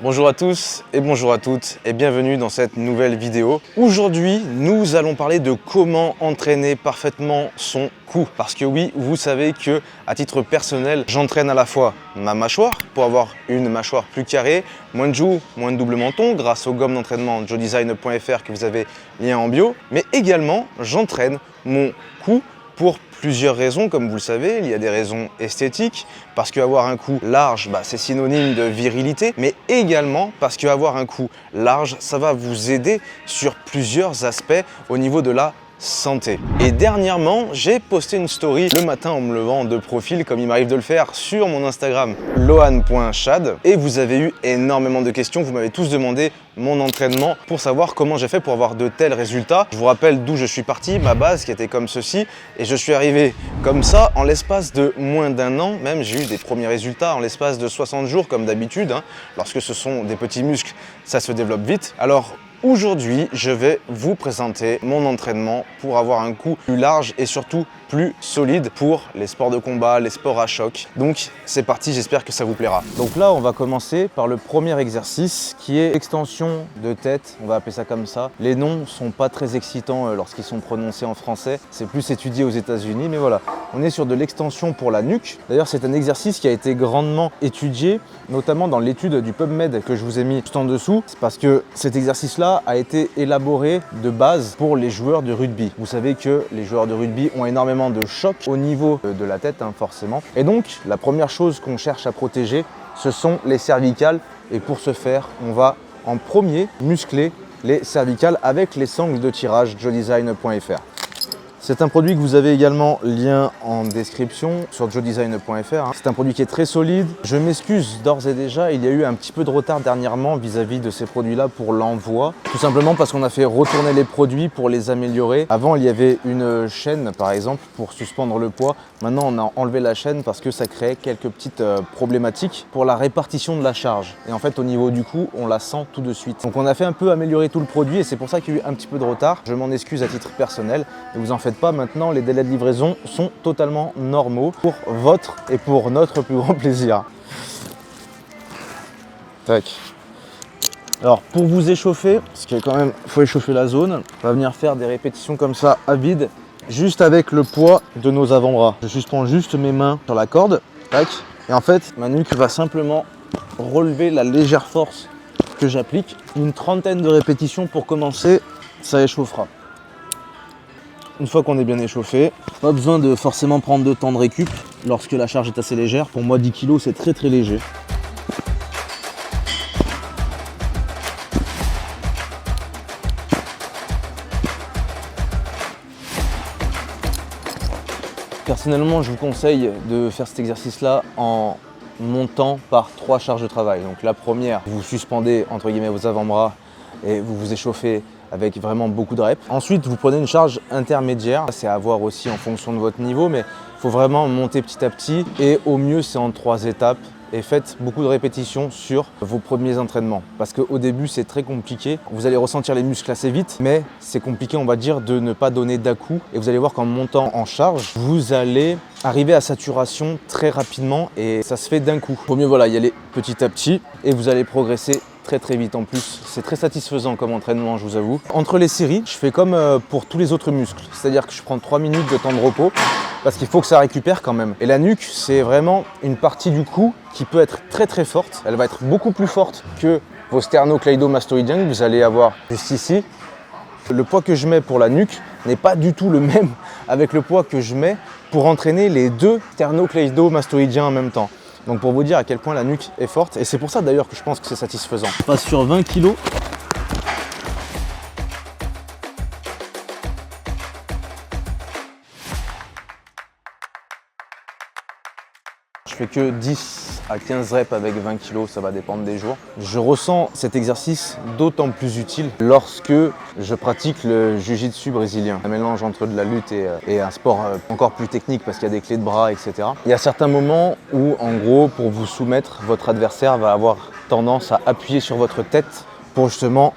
Bonjour à tous et bonjour à toutes et bienvenue dans cette nouvelle vidéo. Aujourd'hui, nous allons parler de comment entraîner parfaitement son cou. Parce que oui, vous savez que à titre personnel, j'entraîne à la fois ma mâchoire pour avoir une mâchoire plus carrée, moins de joues, moins de double menton grâce aux gommes d'entraînement joedesign.fr que vous avez lien en bio, mais également j'entraîne mon cou pour plusieurs raisons, comme vous le savez. Il y a des raisons esthétiques, parce qu'avoir un cou large, c'est synonyme de virilité, mais également parce qu'avoir un cou large, ça va vous aider sur plusieurs aspects au niveau de la santé. Et dernièrement, j'ai posté une story le matin en me levant de profil, comme il m'arrive de le faire, sur mon Instagram lohan.chad, et vous avez eu énormément de questions. Vous m'avez tous demandé mon entraînement pour savoir comment j'ai fait pour avoir de tels résultats. Je vous rappelle d'où je suis parti, ma base qui était comme ceci, et je suis arrivé comme ça en l'espace de moins d'un an. Même j'ai eu des premiers résultats en l'espace de 60 jours comme d'habitude. Lorsque ce sont des petits muscles, ça se développe vite. Alors aujourd'hui, je vais vous présenter mon entraînement pour avoir un cou plus large et surtout plus solide pour les sports de combat, les sports à choc. Donc c'est parti, j'espère que ça vous plaira. Donc là, on va commencer par le premier exercice qui est extension de tête, on va appeler ça comme ça. Les noms sont pas très excitants lorsqu'ils sont prononcés en français, c'est plus étudié aux États-Unis, mais voilà. On est sur de l'extension pour la nuque. D'ailleurs, c'est un exercice qui a été grandement étudié, notamment dans l'étude du PubMed que je vous ai mis juste en dessous. C'est parce que cet exercice-là a été élaboré de base pour les joueurs de rugby. Vous savez que les joueurs de rugby ont énormément de choc au niveau de la tête, forcément. Et donc, la première chose qu'on cherche à protéger, ce sont les cervicales. Et pour ce faire, on va en premier muscler les cervicales avec les sangles de tirage joedesign.fr. C'est un produit que vous avez également lien en description sur joedesign.fr. C'est un produit qui est très solide. Je m'excuse d'ores et déjà, il y a eu un petit peu de retard dernièrement vis-à-vis de ces produits-là pour l'envoi. Tout simplement parce qu'on a fait retourner les produits pour les améliorer. Avant, il y avait une chaîne, par exemple, pour suspendre le poids. Maintenant, on a enlevé la chaîne parce que ça créait quelques petites problématiques pour la répartition de la charge. Et en fait, au niveau du cou, on la sent tout de suite. Donc, on a fait un peu améliorer tout le produit et c'est pour ça qu'il y a eu un petit peu de retard. Je m'en excuse à titre personnel. Ne vous en faites pas, maintenant les délais de livraison sont totalement normaux pour votre et pour notre plus grand plaisir. Tac. Alors pour vous échauffer, parce qu'il quand même faut échauffer la zone, on va venir faire des répétitions comme ça à vide, juste avec le poids de nos avant-bras. Je suspends juste mes mains sur la corde, tac, et en fait ma nuque va simplement relever la légère force que j'applique. Une trentaine de répétitions pour commencer, ça échauffera. Une fois qu'on est bien échauffé, pas besoin de forcément prendre de temps de récup lorsque la charge est assez légère. Pour moi, 10 kg, c'est très très léger. Personnellement, je vous conseille de faire cet exercice-là en montant par 3 charges de travail. Donc la première, vous suspendez entre guillemets vos avant-bras et vous vous échauffez avec vraiment beaucoup de reps. Ensuite, vous prenez une charge intermédiaire. C'est à voir aussi en fonction de votre niveau, mais il faut vraiment monter petit à petit. Et au mieux, c'est en 3 étapes. Et faites beaucoup de répétitions sur vos premiers entraînements. Parce qu'au début, c'est très compliqué. Vous allez ressentir les muscles assez vite, mais c'est compliqué, on va dire, de ne pas donner d'à-coup. Et vous allez voir qu'en montant en charge, vous allez arriver à saturation très rapidement et ça se fait d'un coup. Au mieux, voilà, y aller petit à petit et vous allez progresser très très vite en plus. C'est très satisfaisant comme entraînement, je vous avoue. Entre les séries, je fais comme pour tous les autres muscles. C'est-à-dire que je prends 3 minutes de temps de repos parce qu'il faut que ça récupère quand même. Et la nuque, c'est vraiment une partie du cou qui peut être très très forte. Elle va être beaucoup plus forte que vos sternocleidomastoïdiens que vous allez avoir juste ici. Le poids que je mets pour la nuque n'est pas du tout le même avec le poids que je mets pour entraîner les 2 sternocleidomastoïdiens en même temps. Donc pour vous dire à quel point la nuque est forte, et c'est pour ça d'ailleurs que je pense que c'est satisfaisant. On passe sur 20 kg. Je fais que 10 à 15 reps avec 20 kg, ça va dépendre des jours. Je ressens cet exercice d'autant plus utile lorsque je pratique le jiu-jitsu brésilien. Un mélange entre de la lutte et un sport encore plus technique parce qu'il y a des clés de bras, etc. Il y a certains moments où, en gros, pour vous soumettre, votre adversaire va avoir tendance à appuyer sur votre tête pour justement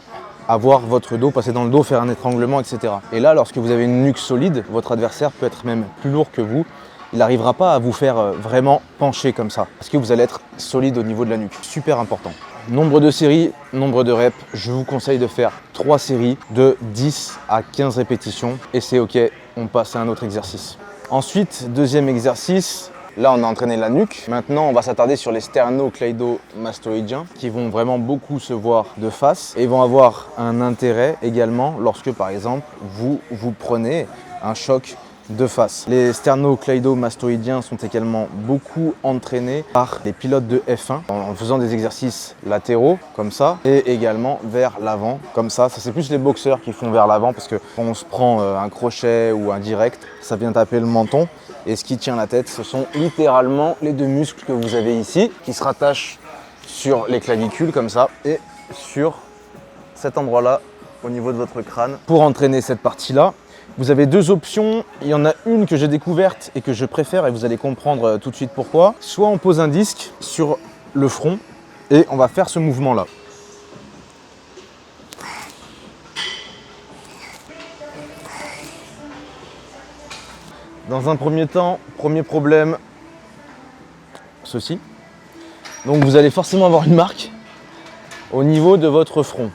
avoir votre dos, passer dans le dos, faire un étranglement, etc. Et là, lorsque vous avez une nuque solide, votre adversaire peut être même plus lourd que vous. Il n'arrivera pas à vous faire vraiment pencher comme ça, parce que vous allez être solide au niveau de la nuque. Super important. Nombre de séries, nombre de reps, je vous conseille de faire 3 séries de 10 à 15 répétitions et c'est ok, on passe à un autre exercice. Ensuite, deuxième exercice, là on a entraîné la nuque. Maintenant on va s'attarder sur les sternocleidomastoïdiens qui vont vraiment beaucoup se voir de face et vont avoir un intérêt également lorsque par exemple vous prenez un choc de face. Les sternocleidomastoïdiens sont également beaucoup entraînés par les pilotes de F1 en faisant des exercices latéraux comme ça et également vers l'avant comme ça. Ça c'est plus les boxeurs qui font vers l'avant parce que quand on se prend un crochet ou un direct, ça vient taper le menton et ce qui tient la tête, ce sont littéralement les deux muscles que vous avez ici qui se rattachent sur les clavicules comme ça et sur cet endroit-là au niveau de votre crâne. Pour entraîner cette partie-là, vous avez deux options, il y en a une que j'ai découverte et que je préfère et vous allez comprendre tout de suite pourquoi. Soit on pose un disque sur le front et on va faire ce mouvement-là. Dans un premier temps, premier problème, ceci. Donc vous allez forcément avoir une marque au niveau de votre front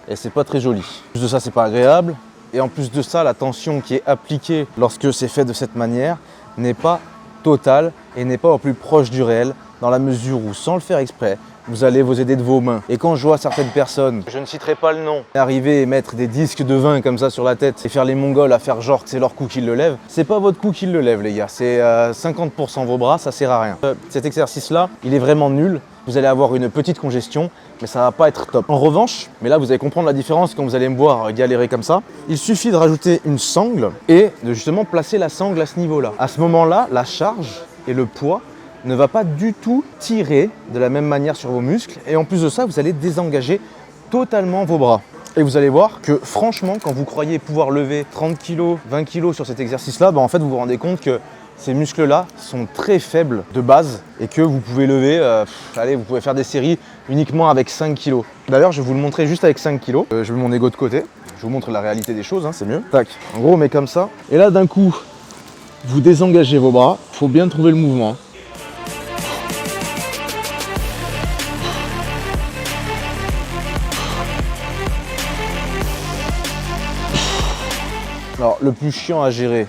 et c'est pas très joli. En plus de ça, c'est pas agréable. Et en plus de ça, la tension qui est appliquée lorsque c'est fait de cette manière n'est pas totale et n'est pas au plus proche du réel dans la mesure où, sans le faire exprès, vous allez vous aider de vos mains. Et quand je vois certaines personnes, je ne citerai pas le nom, arriver et mettre des disques de vin comme ça sur la tête et faire les mongols à faire genre que c'est leur cou qui le lève, c'est pas votre cou qui le lève les gars, c'est 50% vos bras, ça sert à rien. Cet exercice-là, il est vraiment nul. Vous allez avoir une petite congestion, mais ça va pas être top. En revanche, mais là vous allez comprendre la différence quand vous allez me voir galérer comme ça, il suffit de rajouter une sangle et de justement placer la sangle à ce niveau-là. À ce moment-là, la charge et le poids ne va pas du tout tirer de la même manière sur vos muscles et en plus de ça, vous allez désengager totalement vos bras. Et vous allez voir que franchement, quand vous croyez pouvoir lever 30 kg, 20 kg sur cet exercice-là, en fait vous vous rendez compte que ces muscles-là sont très faibles de base et que vous pouvez lever, allez, vous pouvez faire des séries uniquement avec 5 kg. D'ailleurs, je vais vous le montrer juste avec 5 kg. Je mets mon ego de côté, je vous montre la réalité des choses, hein, c'est mieux. Tac, en gros on met comme ça. Et là d'un coup, vous désengagez vos bras, il faut bien trouver le mouvement. Alors le plus chiant à gérer,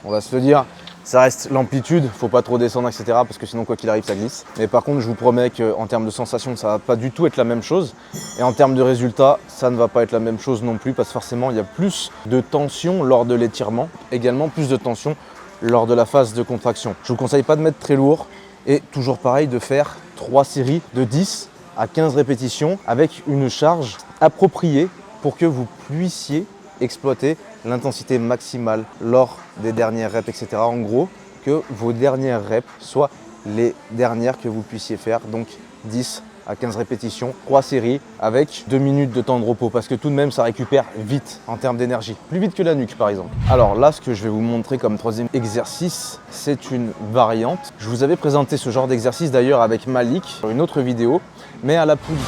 on va se le dire, ça reste l'amplitude, faut pas trop descendre, etc. parce que sinon quoi qu'il arrive ça glisse. Mais par contre je vous promets qu'en termes de sensation ça va pas du tout être la même chose. Et en termes de résultat, ça ne va pas être la même chose non plus parce que forcément il y a plus de tension lors de l'étirement, également plus de tension lors de la phase de contraction. Je vous conseille pas de mettre très lourd et toujours pareil de faire 3 séries de 10 à 15 répétitions avec une charge appropriée pour que vous puissiez exploiter l'intensité maximale lors des dernières reps, etc. En gros, que vos dernières reps soient les dernières que vous puissiez faire, donc 10 à 15 répétitions, 3 séries avec 2 minutes de temps de repos parce que tout de même ça récupère vite en termes d'énergie, plus vite que la nuque par exemple. Alors là, ce que je vais vous montrer comme troisième exercice, c'est une variante. Je vous avais présenté ce genre d'exercice d'ailleurs avec Malik sur une autre vidéo, mais à la poulie.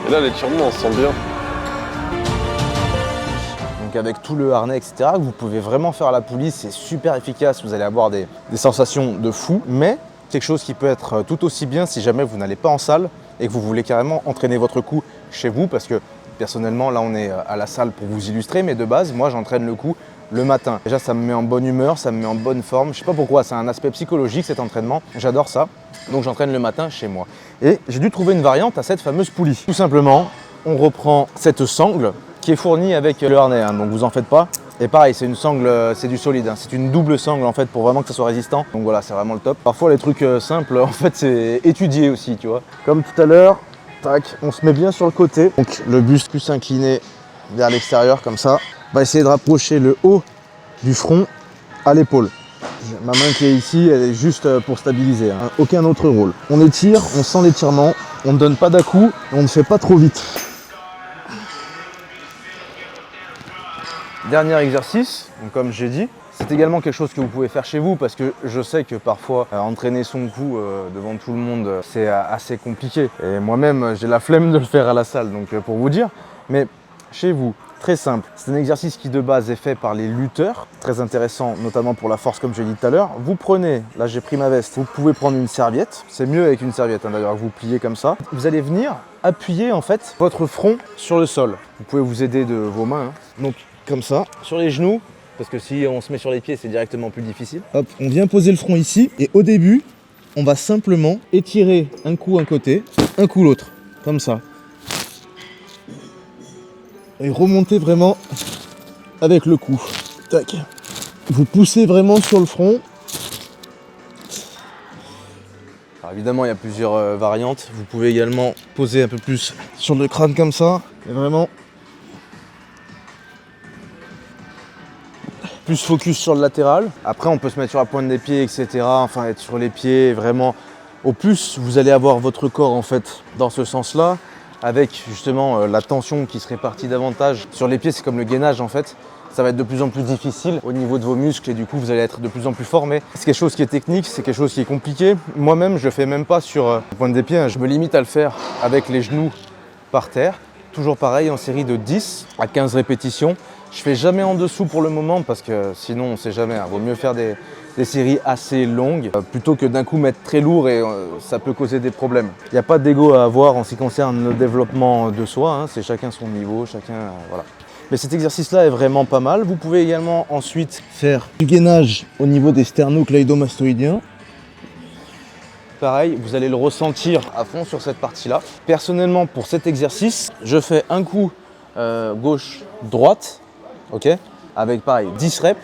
Et là, l'étirement, on se sent bien. Donc avec tout le harnais, etc., vous pouvez vraiment faire à la poulie, c'est super efficace, vous allez avoir des sensations de fou, mais quelque chose qui peut être tout aussi bien si jamais vous n'allez pas en salle et que vous voulez carrément entraîner votre cou chez vous, parce que personnellement, là on est à la salle pour vous illustrer, mais de base, moi j'entraîne le cou le matin. Déjà, ça me met en bonne humeur, ça me met en bonne forme. Je sais pas pourquoi, c'est un aspect psychologique cet entraînement. J'adore ça. Donc j'entraîne le matin chez moi. Et j'ai dû trouver une variante à cette fameuse poulie. Tout simplement, on reprend cette sangle qui est fournie avec le harnais, hein, donc vous en faites pas. Et pareil, c'est une sangle, c'est du solide, hein. C'est une double sangle en fait pour vraiment que ça soit résistant. Donc voilà, c'est vraiment le top. Parfois les trucs simples, en fait, c'est étudié aussi, tu vois. Comme tout à l'heure, tac, on se met bien sur le côté. Donc le buste plus incliné vers l'extérieur comme ça. On va essayer de rapprocher le haut du front à l'épaule. Ma main qui est ici, elle est juste pour stabiliser, hein. Aucun autre rôle. On étire, on sent l'étirement, on ne donne pas d'à-coups, on ne fait pas trop vite. Dernier exercice, donc comme j'ai dit, c'est également quelque chose que vous pouvez faire chez vous parce que je sais que parfois entraîner son cou devant tout le monde c'est assez compliqué. Et moi-même j'ai la flemme de le faire à la salle, donc pour vous dire, mais chez vous, très simple. C'est un exercice qui de base est fait par les lutteurs, très intéressant notamment pour la force comme je l'ai dit tout à l'heure. Vous prenez, là j'ai pris ma veste, vous pouvez prendre une serviette, c'est mieux avec une serviette hein, d'ailleurs, vous pliez comme ça. Vous allez venir appuyer en fait votre front sur le sol. Vous pouvez vous aider de vos mains, hein. Donc comme ça, sur les genoux, parce que si on se met sur les pieds c'est directement plus difficile. Hop, on vient poser le front ici et au début, on va simplement étirer un coup un côté, un coup l'autre, comme ça. Et remonter vraiment avec le cou. Tac. Vous poussez vraiment sur le front. Alors évidemment, il y a plusieurs variantes. Vous pouvez également poser un peu plus sur le crâne comme ça. Et vraiment plus focus sur le latéral. Après, on peut se mettre sur la pointe des pieds, etc. Enfin, être sur les pieds, vraiment. Au plus, vous allez avoir votre corps en fait dans ce sens-là, avec justement la tension qui se répartit davantage. Sur les pieds, c'est comme le gainage en fait. Ça va être de plus en plus difficile au niveau de vos muscles et du coup, vous allez être de plus en plus formé. C'est quelque chose qui est technique, c'est quelque chose qui est compliqué. Moi-même, je le fais même pas sur la pointe des pieds. Je me limite à le faire avec les genoux par terre. Toujours pareil, en série de 10 à 15 répétitions. Je fais jamais en dessous pour le moment parce que sinon on sait jamais. Vaut mieux faire des séries assez longues plutôt que d'un coup mettre très lourd et ça peut causer des problèmes. Il n'y a pas d'ego à avoir en ce qui concerne le développement de soi. Hein. C'est chacun son niveau, chacun voilà. Mais cet exercice-là est vraiment pas mal. Vous pouvez également ensuite faire du gainage au niveau des sternocleidomastoïdiens. Pareil, vous allez le ressentir à fond sur cette partie-là. Personnellement, pour cet exercice, je fais un coup gauche-droite, ok, avec pareil 10 reps.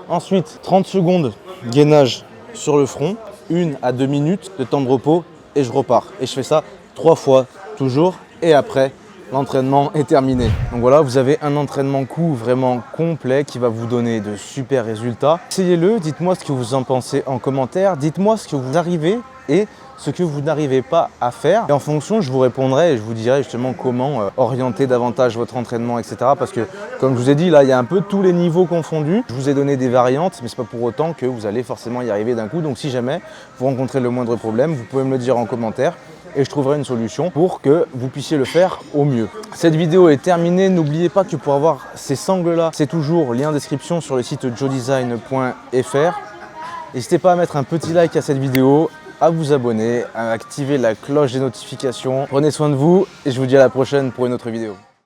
Ensuite, 30 secondes gainage sur le front, 1 à 2 minutes de temps de repos et je repars. Et je fais ça 3 fois toujours et après, l'entraînement est terminé. Donc voilà, vous avez un entraînement cou vraiment complet qui va vous donner de super résultats. Essayez-le, dites-moi ce que vous en pensez en commentaire, dites-moi ce que vous arrivez et ce que vous n'arrivez pas à faire. Et en fonction, je vous répondrai et je vous dirai justement comment orienter davantage votre entraînement, etc. Parce que, comme je vous ai dit, là, il y a un peu tous les niveaux confondus. Je vous ai donné des variantes, mais ce n'est pas pour autant que vous allez forcément y arriver d'un coup. Donc si jamais vous rencontrez le moindre problème, vous pouvez me le dire en commentaire et je trouverai une solution pour que vous puissiez le faire au mieux. Cette vidéo est terminée. N'oubliez pas que pour avoir ces sangles-là, c'est toujours lien en description sur le site joedesign.fr. N'hésitez pas à mettre un petit like à cette vidéo, à vous abonner, à activer la cloche des notifications. Prenez soin de vous et je vous dis à la prochaine pour une autre vidéo.